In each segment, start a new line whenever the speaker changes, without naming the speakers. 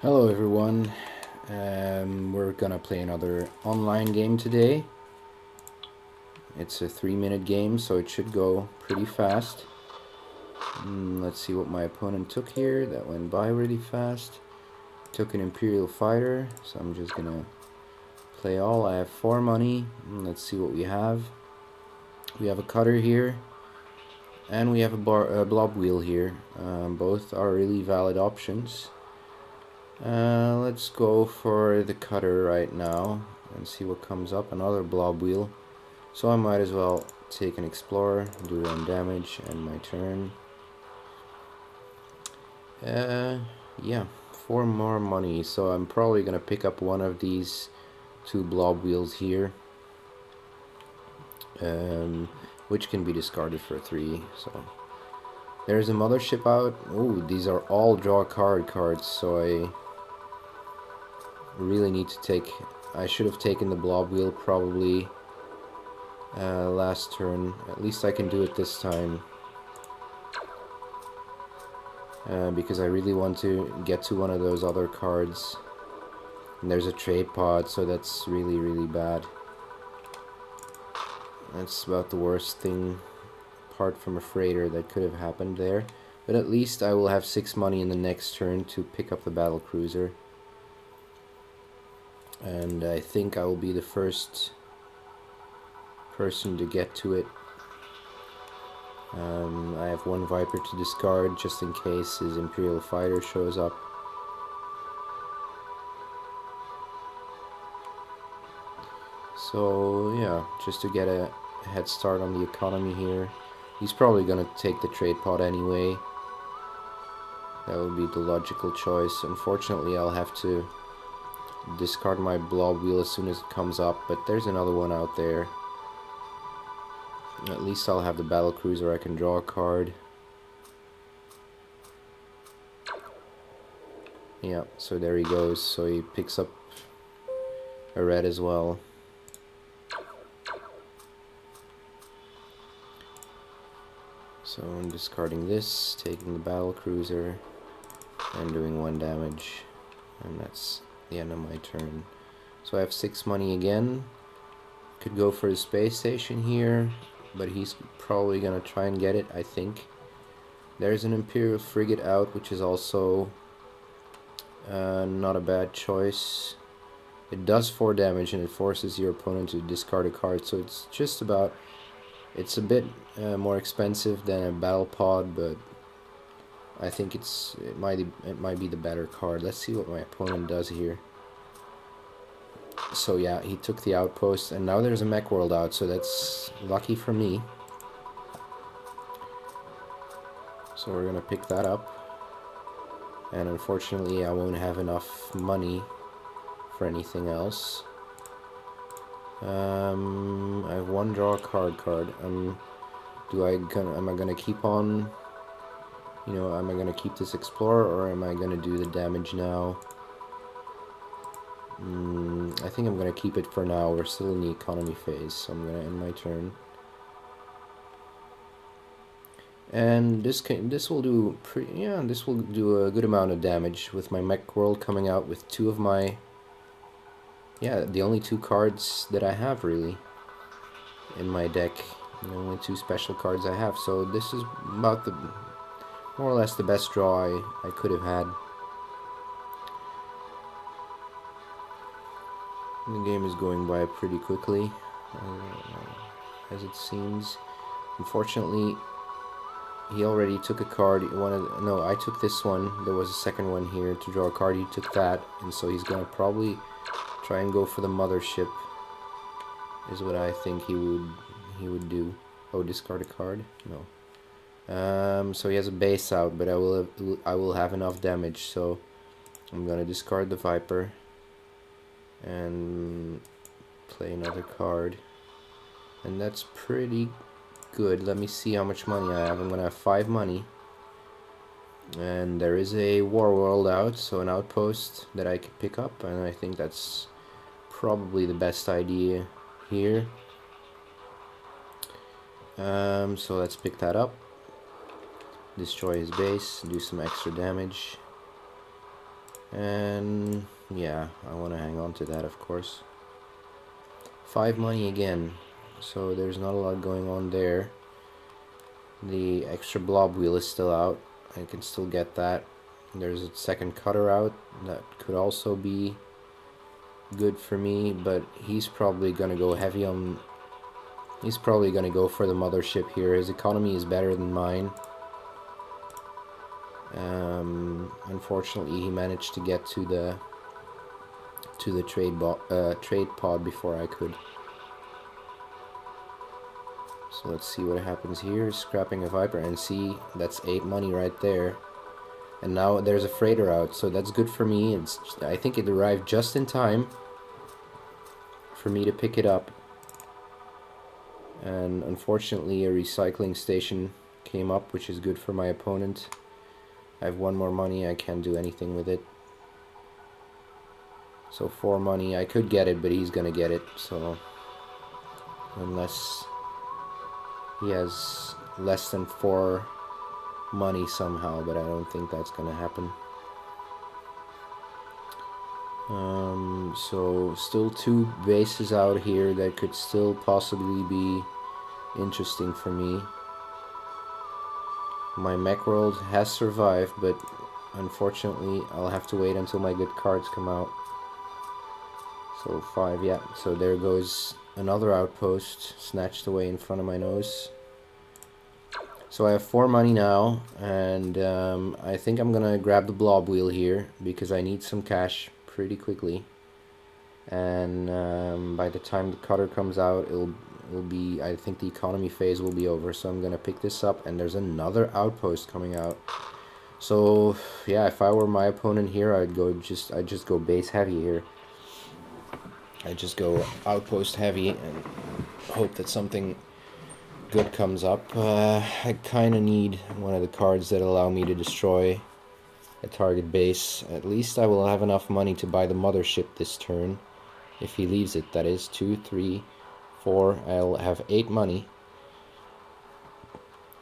Hello everyone, we're gonna play another online game today. It's a 3-minute game, so it should go pretty fast. Let's see what my opponent took here. That went by really fast. Took an Imperial Fighter, so I'm just gonna play all. I have 4 money. Let's see what we have. We have a cutter here, and we have a blob wheel here. Both are really valid options. Let's go for the cutter right now and see what comes up. Another blob wheel, so I might as well take an explorer, do 1 damage, and my turn. Yeah, 4 more money, so I'm probably gonna pick up one of these 2 blob wheels here, which can be discarded for 3. So there's a mothership out. Oh, these are all draw a card cards, so I really need to take. I should have taken the blob wheel probably last turn. At least I can do it this time, because I really want to get to one of those other cards. And there's a trade pod, so that's really bad. That's about the worst thing, apart from a freighter, that could have happened there. But at least I will have 6 money in the next turn to pick up the battle cruiser. And I think I will be the first person to get to it. I have 1 Viper to discard just in case his Imperial Fighter shows up. So yeah, just to get a head start on the economy here. He's probably gonna take the trade pod anyway. That would be the logical choice. Unfortunately, I'll have to discard my blob wheel as soon as it comes up, but there's another one out there. At least I'll have the battle cruiser. I can draw a card. Yeah, so there he goes. So he picks up a red as well. So I'm discarding this, taking the battle cruiser, and doing 1 damage. And that's the end of my turn. So I have 6 money again. Could go for the space station here, but he's probably gonna try and get it, I think. There's an Imperial frigate out, which is also not a bad choice. It does 4 damage and it forces your opponent to discard a card, so it's just about, it's a bit more expensive than a battle pod, but I think it might be the better card. Let's see what my opponent does here. So yeah, he took the outpost, and now there's a mech world out, so that's lucky for me. So we're gonna pick that up, and unfortunately I won't have enough money for anything else. I have 1 draw card. Am I gonna keep on? You know, am I gonna keep this explorer, or am I gonna do the damage now? I think I'm gonna keep it for now. We're still in the economy phase, so I'm gonna end my turn. And this will do this will do a good amount of damage with my mech world coming out with 2 of my the only 2 cards that I have really in my deck. The only 2 special cards I have. So this is about more or less the best draw I could have had. The game is going by pretty quickly, as it seems. Unfortunately, he already took a card. No, I took this one. There was a second one here to draw a card. He took that, and so he's gonna probably try and go for the mothership, is what I think he would do. Oh, discard a card? No. So he has a base out, but I will have enough damage, so I'm gonna discard the Viper and play another card, and that's pretty good. Let me see how much money I have. I'm gonna have 5 money, and there is a war world out, so an outpost that I could pick up, and I think that's probably the best idea here. So let's pick that up, destroy his base, do some extra damage, And yeah, I want to hang on to that, of course. 5 money again, so there's not a lot going on there. The extra blob wheel is still out. I can still get that. There's a second cutter out. That could also be good for me, but he's probably gonna go heavy on... He's probably gonna go for the mothership here. His economy is better than mine. Unfortunately, he managed to get to the trade pod before I could. So let's see what happens here. Scrapping a Viper, and see, that's 8 money right there. And now there's a freighter out, so that's good for me. I think it arrived just in time for me to pick it up. And unfortunately, a recycling station came up, which is good for my opponent. I have 1 more money, I can't do anything with it. So 4 money, I could get it, but he's gonna get it, so... Unless he has less than 4 money somehow, but I don't think that's gonna happen. So still 2 bases out here that could still possibly be interesting for me. My mech world has survived, but unfortunately I'll have to wait until my good cards come out. So 5, yeah, so there goes another outpost snatched away in front of my nose. So I have 4 money now, and I think I'm gonna grab the blob wheel here because I need some cash pretty quickly. And by the time the cutter comes out, it'll be, I think the economy phase will be over, so I'm gonna pick this up. And there's another outpost coming out. So yeah, if I were my opponent here, I'd just go base heavy here. I'd just go outpost heavy and hope that something good comes up. I kind of need one of the cards that allow me to destroy a target base. At least I will have enough money to buy the mothership this turn. If he leaves it, that is. 2, 3, 4. I'll have 8 money.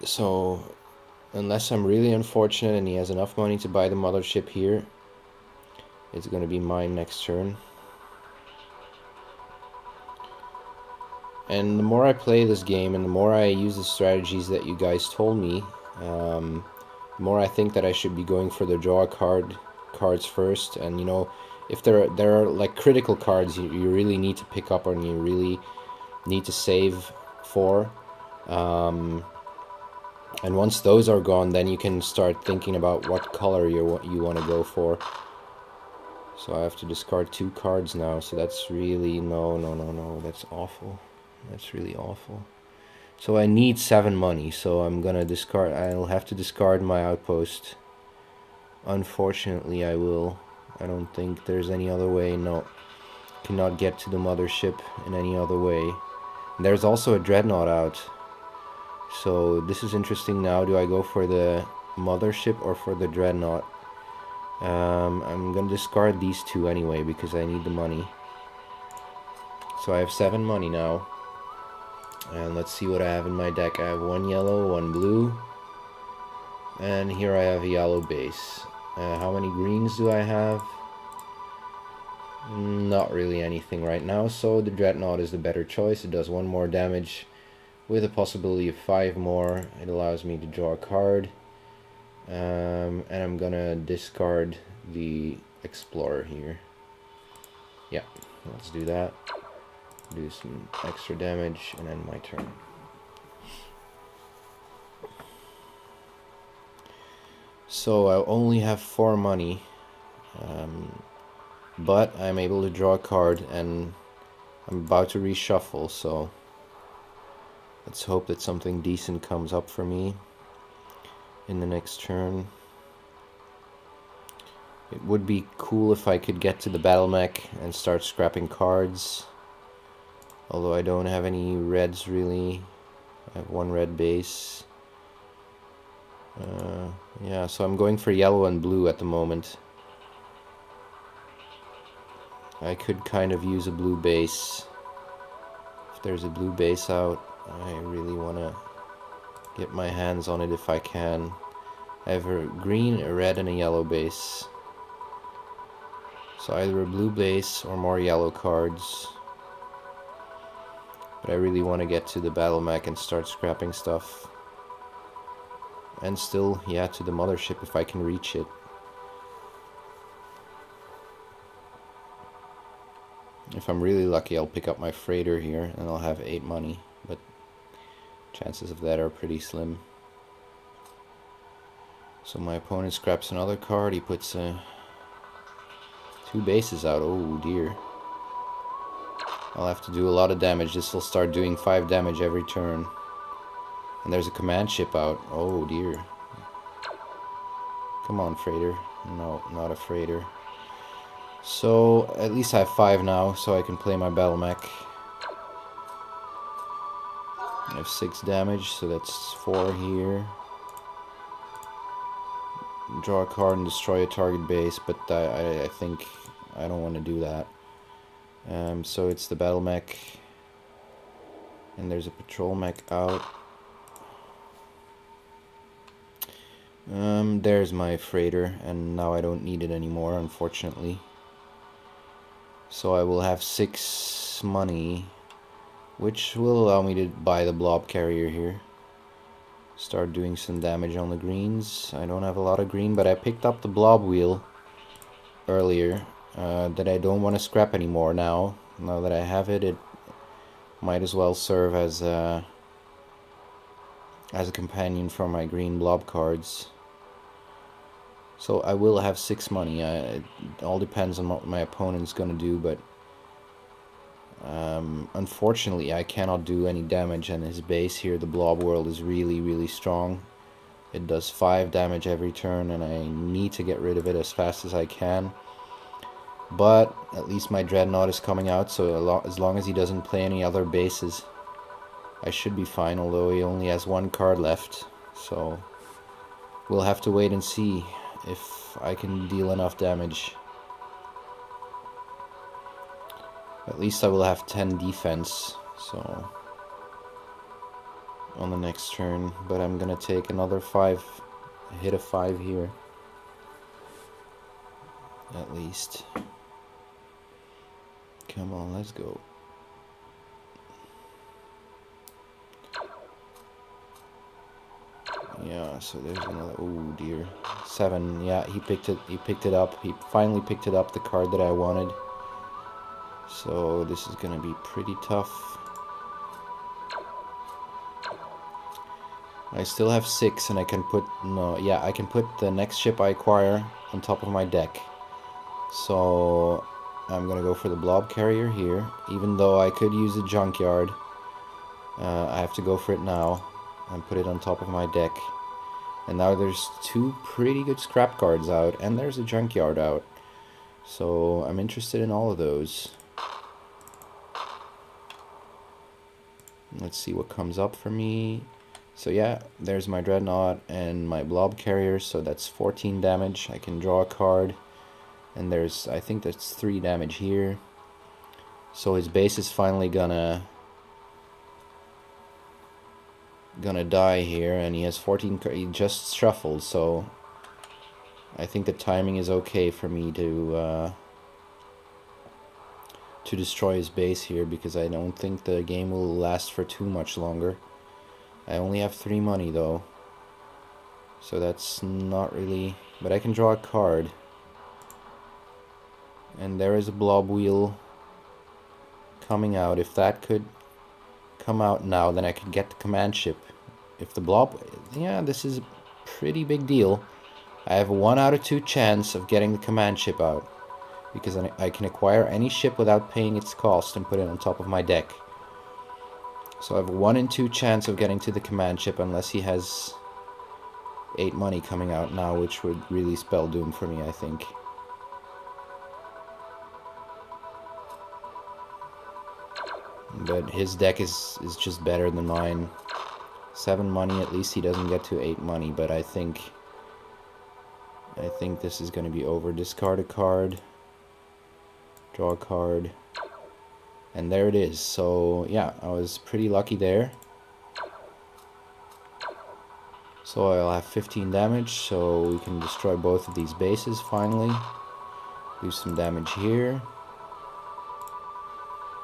So unless I'm really unfortunate and he has enough money to buy the mothership here, it's going to be mine next turn. And the more I play this game and the more I use the strategies that you guys told me, the more I think that I should be going for the draw cards first. And you know, if there are like critical cards you really need to pick up and you really need to save for, and once those are gone, then you can start thinking about what color you want to go for. So I have to discard 2 cards now, so that's really no, that's awful. That's really awful. So I need 7 money, so I'm gonna discard. I'll have to discard my outpost. Unfortunately, I will. I don't think there's any other way. No, cannot get to the mothership in any other way. And there's also a dreadnought out. So this is interesting now. Do I go for the mothership or for the dreadnought? I'm gonna discard these 2 anyway because I need the money. So I have 7 money now. And let's see what I have in my deck. I have 1 yellow, 1 blue, and here I have a yellow base. How many greens do I have? Not really anything right now, so the dreadnought is the better choice. It does 1 more damage with a possibility of 5 more. It allows me to draw a card, and I'm gonna discard the explorer here. Yeah, let's do that. Do some extra damage and end my turn. So I only have 4 money, but I'm able to draw a card and I'm about to reshuffle, so let's hope that something decent comes up for me in the next turn. It would be cool if I could get to the battle mech and start scrapping cards. Although I don't have any reds really. I have 1 red base. Yeah, so I'm going for yellow and blue at the moment. I could kind of use a blue base. If there's a blue base out, I really want to get my hands on it if I can. I have a green, a red, and a yellow base. So either a blue base or more yellow cards. But I really want to get to the battle mech and start scrapping stuff. And still, yeah, to the mothership if I can reach it. If I'm really lucky, I'll pick up my freighter here and I'll have 8 money. But chances of that are pretty slim. So my opponent scraps another card. He puts 2 bases out. Oh dear. I'll have to do a lot of damage. This will start doing 5 damage every turn. And there's a command ship out. Oh dear. Come on, freighter. No, not a freighter. So at least I have 5 now, so I can play my battle mech. I have 6 damage, so that's 4 here. Draw a card and destroy a target base, but I think I don't want to do that. So it's the battle mech, and there's a patrol mech out. There's my freighter, and now I don't need it anymore, unfortunately. So I will have 6 money, which will allow me to buy the blob carrier here. Start doing some damage on the greens. I don't have a lot of green, but I picked up the blob wheel earlier that I don't want to scrap anymore now. Now that I have it, it might as well serve as a companion for my green blob cards. So I will have 6 money. It all depends on what my opponent's gonna do, but unfortunately I cannot do any damage on his base here. The blob world is really strong. It does 5 damage every turn, and I need to get rid of it as fast as I can. But at least my dreadnought is coming out, so as long as he doesn't play any other bases, I should be fine, although he only has 1 card left. So we'll have to wait and see if I can deal enough damage. At least I will have 10 defense, so on the next turn. But I'm gonna take another 5, hit a 5 here, at least. Come on, let's go. Yeah, so there's another. Oh dear, 7. Yeah, he picked it up. He finally picked it up, the card that I wanted. So this is gonna be pretty tough. I still have 6, and I can put I can put the next ship I acquire on top of my deck. So I'm gonna go for the blob carrier here, even though I could use a junkyard. I have to go for it now and put it on top of my deck. And now there's 2 pretty good scrap cards out, and there's a junkyard out. So I'm interested in all of those. Let's see what comes up for me. So yeah, there's my dreadnought and my blob carrier, so that's 14 damage. I can draw a card, and there's, I think that's 3 damage here. So his base is finally gonna die here, and he has 14. He just shuffled, so I think the timing is okay for me to destroy his base here, because I don't think the game will last for too much longer. I only have 3 money though, so that's not really, but I can draw a card. And there is a blob wheel coming out. If that could come out now, then I could get the command ship. If the blob, yeah, this is a pretty big deal. I have a 1 out of 2 chance of getting the command ship out, because I can acquire any ship without paying its cost and put it on top of my deck. So I have a 1 in 2 chance of getting to the command ship, unless he has 8 money coming out now, which would really spell doom for me, I think. But his deck is just better than mine. 7 money, at least he doesn't get to 8 money, but I think this is going to be over. Discard a card, draw a card, and there it is. So yeah, I was pretty lucky there. So I'll have 15 damage, so we can destroy both of these bases finally. Do some damage here.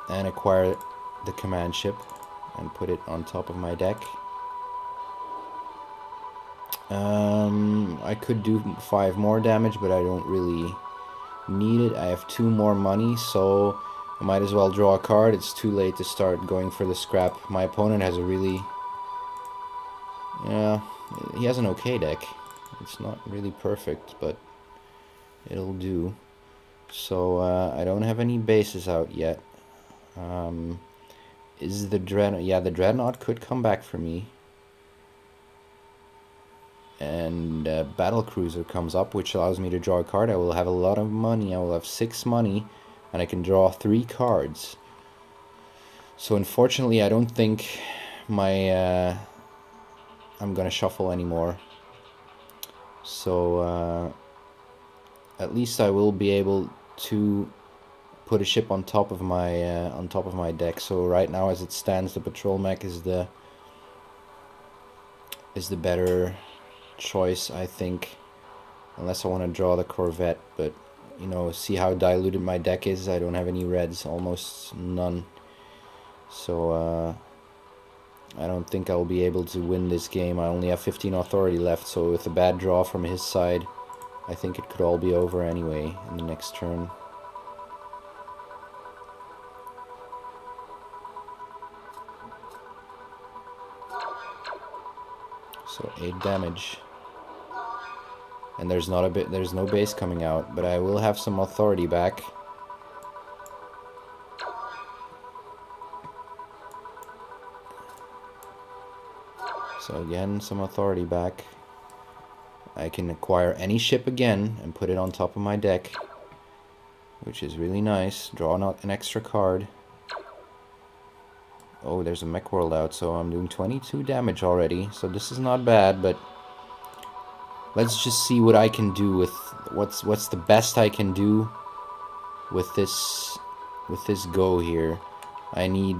And acquire the command ship and put it on top of my deck. I could do 5 more damage, but I don't really need it. I have 2 more money, so I might as well draw a card. It's too late to start going for the scrap. My opponent has a really... yeah, he has an okay deck. It's not really perfect, but it'll do. So I don't have any bases out yet. Is the Dreadnought... yeah, the Dreadnought could come back for me. And Battle Cruiser comes up, which allows me to draw a card. I will have a lot of money. I will have 6 money, and I can draw 3 cards. So unfortunately, I don't think my I'm gonna shuffle anymore. So at least I will be able to put a ship on top of my deck. So right now, as it stands, the patrol mech is the better choice, I think, unless I want to draw the Corvette. But you know, see how diluted my deck is. I don't have any reds, almost none. So I don't think I'll be able to win this game. I only have 15 authority left, so with a bad draw from his side, I think it could all be over anyway in the next turn. So 8 damage. And there's no base coming out, but I will have some authority back. So again, some authority back. I can acquire any ship again and put it on top of my deck, which is really nice. Draw out an extra card. Oh, there's a mech world out, so I'm doing 22 damage already. So this is not bad, but let's just see what I can do with what's the best I can do with this go here. I need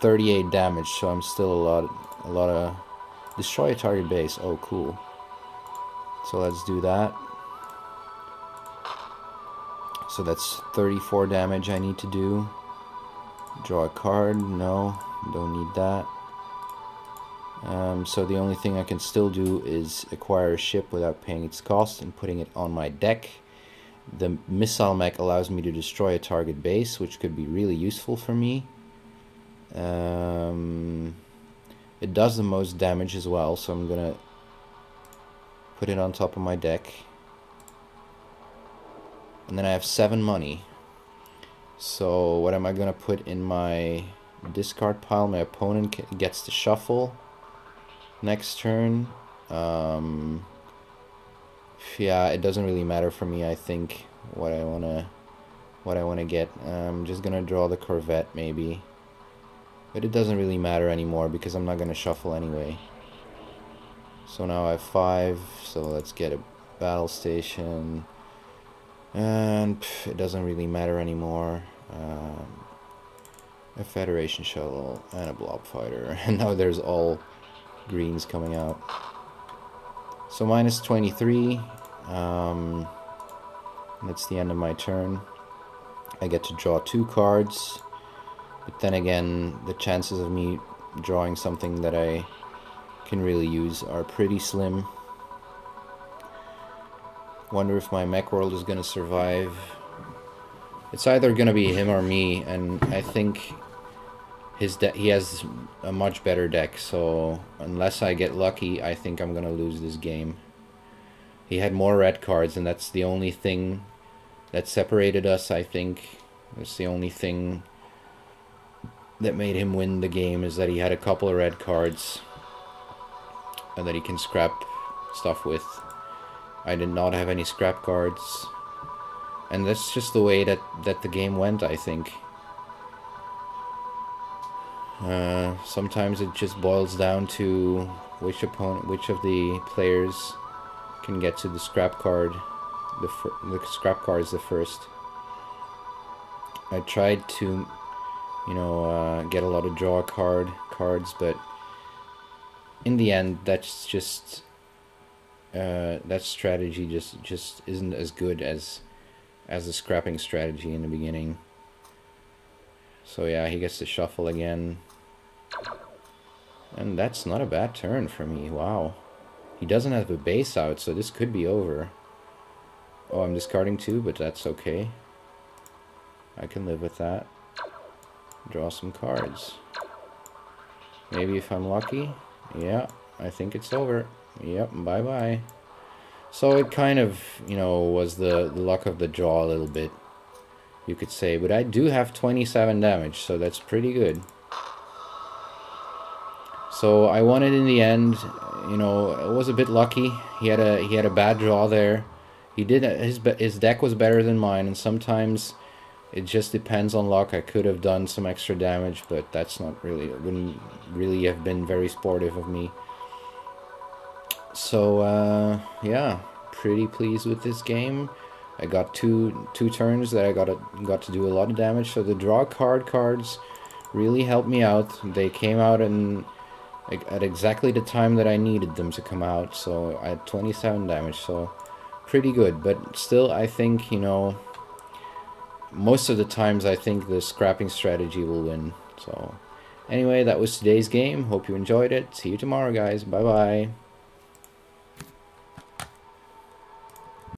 38 damage, so I'm still a lot of destroy a target base. Oh, cool. So let's do that. So that's 34 damage I need to do. Draw a card. No, don't need that. So the only thing I can still do is acquire a ship without paying its cost and putting it on my deck. The missile mech allows me to destroy a target base, which could be really useful for me. It does the most damage as well, so I'm gonna put it on top of my deck. And then I have 7 money. So what am I gonna put in my discard pile? My opponent gets to shuffle next turn. Yeah, it doesn't really matter for me. I think what I wanna get. I'm just gonna draw the Corvette maybe, but it doesn't really matter anymore because I'm not gonna shuffle anyway. So now I have 5. So let's get a battle station, and it doesn't really matter anymore. A Federation shuttle and a blob fighter, and now there's all greens coming out. So minus 23. That's the end of my turn. I get to draw 2 cards, but then again, the chances of me drawing something that I can really use are pretty slim. Wonder if my mech world is gonna survive. It's either gonna be him or me, and I think he has a much better deck, so unless I get lucky, I think I'm gonna lose this game. He had more red cards, and that's the only thing that separated us, I think. That's the only thing that made him win the game, is that he had a couple of red cards and that he can scrap stuff with. I did not have any scrap cards, and that's just the way that the game went, I think. Sometimes it just boils down to which of the players can get to the scrap card. The scrap card is the first. I tried to, you know, get a lot of draw cards, but in the end, that's just that strategy just isn't as good as as a scrapping strategy in the beginning. So yeah, he gets to shuffle again. And that's not a bad turn for me, wow. He doesn't have a base out, so this could be over. Oh, I'm discarding 2, but that's okay. I can live with that. Draw some cards. Maybe if I'm lucky. Yeah, I think it's over. Yep, bye-bye. So it kind of, you know, was the luck of the draw a little bit, you could say. But I do have 27 damage, so that's pretty good. So I won it in the end. You know, it was a bit lucky. He had a bad draw there. He did his deck was better than mine, and sometimes it just depends on luck. I could have done some extra damage, but that's not really, it wouldn't really have been very sportive of me. So yeah, pretty pleased with this game. I got two turns that I got to do a lot of damage. So the draw cards really helped me out. They came out at exactly the time that I needed them to come out. So I had 27 damage. So pretty good. But still, I think, you know, most of the times I think the scrapping strategy will win. So anyway, that was today's game. Hope you enjoyed it. See you tomorrow, guys. Bye bye.